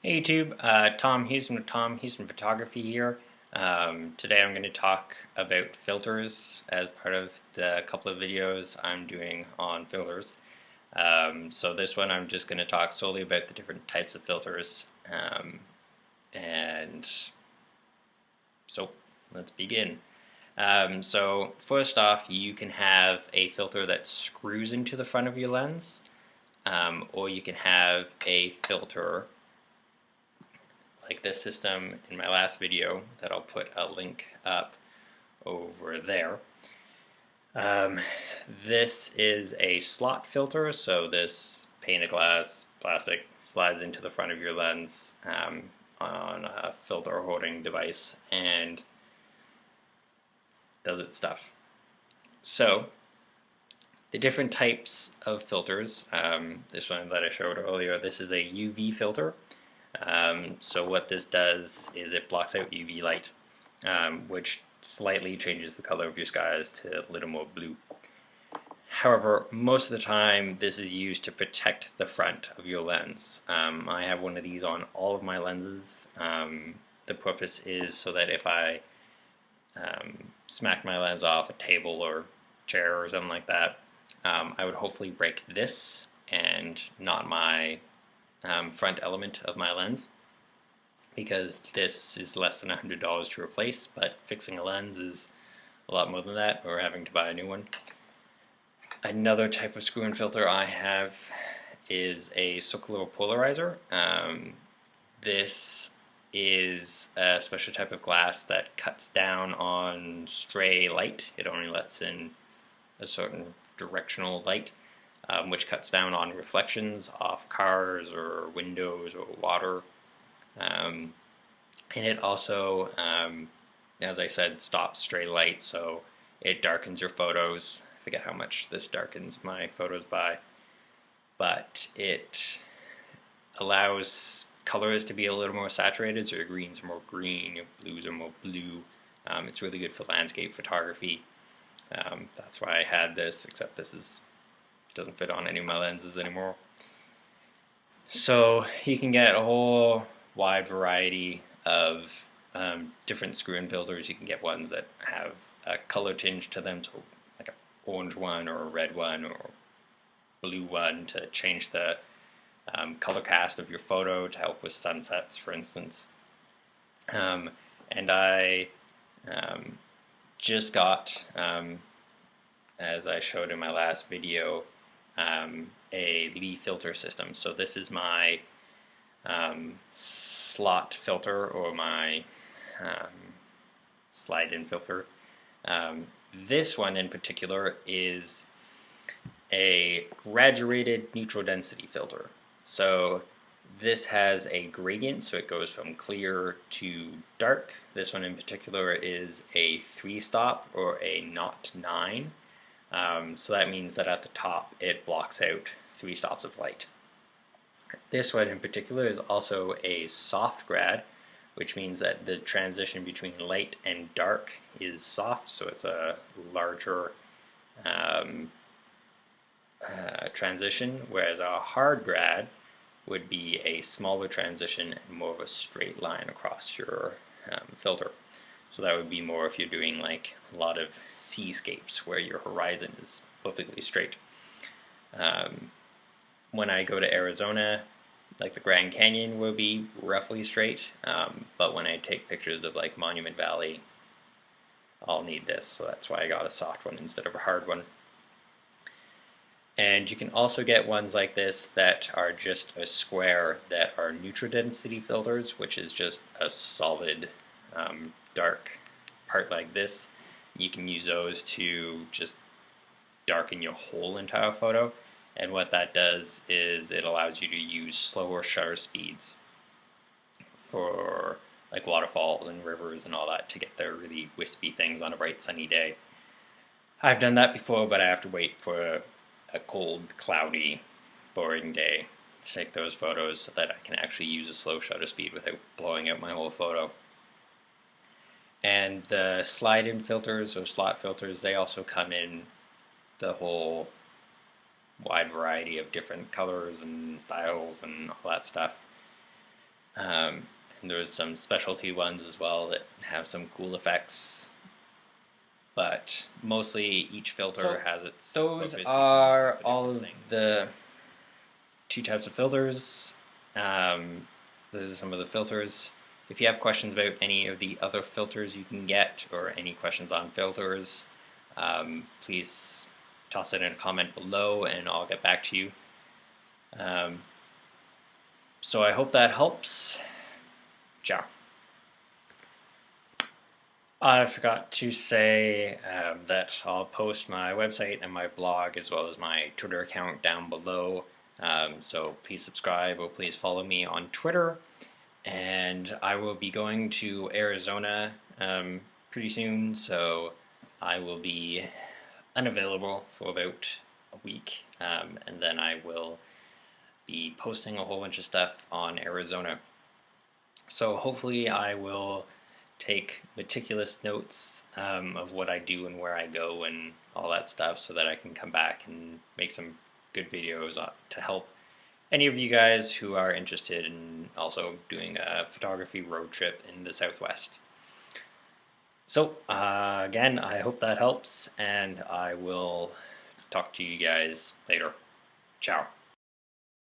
Hey YouTube, Tom Houston with Tom Houston Photography here. Today I'm going to talk about filters as part of the couple of videos I'm doing on filters. So this one I'm just going to talk solely about the different types of filters. And so let's begin. So first off, you can have a filter that screws into the front of your lens, or you can have a filter like this system in my last video that I'll put a link up over there. This is a slot filter, so this pane of glass plastic slides into the front of your lens on a filter holding device and does its stuff. So the different types of filters, this one that I showed earlier, this is a UV filter. So what this does is it blocks out UV light, which slightly changes the color of your skies to a little more blue. However, most of the time this is used to protect the front of your lens. I have one of these on all of my lenses. The purpose is so that if I smack my lens off a table or chair or something like that, I would hopefully break this and not my front element of my lens, because this is less than $100 to replace, but fixing a lens is a lot more than that, or having to buy a new one. Another type of screw-in filter I have is a circular polarizer. This is a special type of glass that cuts down on stray light. It only lets in a certain directional light, which cuts down on reflections off cars or windows or water. And it also, as I said, stops stray light, so it darkens your photos. I forget how much this darkens my photos by, but it allows colors to be a little more saturated, so your greens are more green, your blues are more blue. It's really good for landscape photography. That's why I had this, except this doesn't fit on any of my lenses anymore. So you can get a whole wide variety of different screw-in filters. You can get ones that have a color tinge to them, so like an orange one or a red one or blue one to change the color cast of your photo to help with sunsets, for instance. And I just got, as I showed in my last video, a Lee filter system. So this is my slot filter, or my slide-in filter. This one in particular is a graduated neutral density filter. So this has a gradient, so it goes from clear to dark. This one in particular is a 3-stop or a 0.9. So that means that at the top it blocks out 3 stops of light. This one in particular is also a soft grad, which means that the transition between light and dark is soft, so it's a larger transition, whereas a hard grad would be a smaller transition and more of a straight line across your filter. So that would be more if you're doing like a lot of seascapes where your horizon is perfectly straight. When I go to Arizona, like the Grand Canyon will be roughly straight, but when I take pictures of like Monument Valley, I'll need this, so that's why I got a soft one instead of a hard one. And you can also get ones like this that are just a square, that are neutral density filters, which is just a solid dark part like this. You can use those to just darken your whole entire photo, and what that does is it allows you to use slower shutter speeds for like waterfalls and rivers and all that to get the really wispy things on a bright sunny day. I've done that before, but I have to wait for a cold, cloudy, boring day to take those photos so that I can actually use a slow shutter speed without blowing out my whole photo. And the slide-in filters or slot filters, they also come in the whole wide variety of different colors and styles and all that stuff. And there's some specialty ones as well that have some cool effects. But mostly each filter has its Those focus. are all of the two types of filters. Those are some of the filters. If you have questions about any of the other filters you can get, or any questions on filters, please toss it in a comment below and I'll get back to you. So I hope that helps. Ciao. I forgot to say that I'll post my website and my blog as well as my Twitter account down below. So please subscribe or please follow me on Twitter. And I will be going to Arizona pretty soon, so I will be unavailable for about a week, and then I will be posting a whole bunch of stuff on Arizona. So hopefully I will take meticulous notes of what I do and where I go and all that stuff, so that I can come back and make some good videos to help any of you guys who are interested in also doing a photography road trip in the Southwest. So again, I hope that helps, and I will talk to you guys later. Ciao.